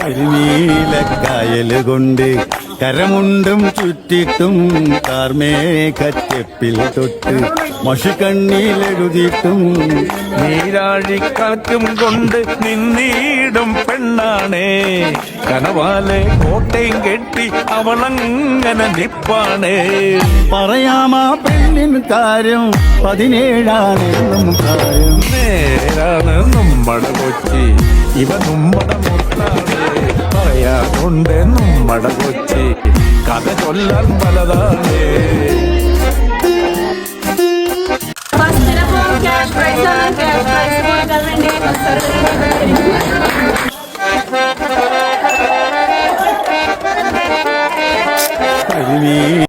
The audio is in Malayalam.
കരിനീലക്കായല് കൊണ്ട് കരമുണ്ടും ചുറ്റിട്ടും കാർമേഘച്ചെപ്പിൽ തൊട്ട് മഷിക്കണ്ണിലെഴുതിയിട്ടും നീരാഴിക്കാറ്റും കൊണ്ട് നിന്നീടും പെണ്ണാണേ കനവാലെ കോട്ടയും കെട്ടി അവളങ്ങനെ നിപ്പാണേ. പറയാമാ പെണ്ണിൻ കാര്യം 17 കാര്യം നേരാണ് നമ്മടെ കൊച്ചി ഇവ നമ്മടെ മുത്താണ് പറയാനുണ്ട് നമ്മടെ കൊച്ചി കഥ ചൊല്ലാൻ പലതാണ്. ക്യാഷ് പ്രൈസ് ആണ്. ക്യാഷ് പ്രൈസ് കൊടുക്കാൻ വേണ്ടി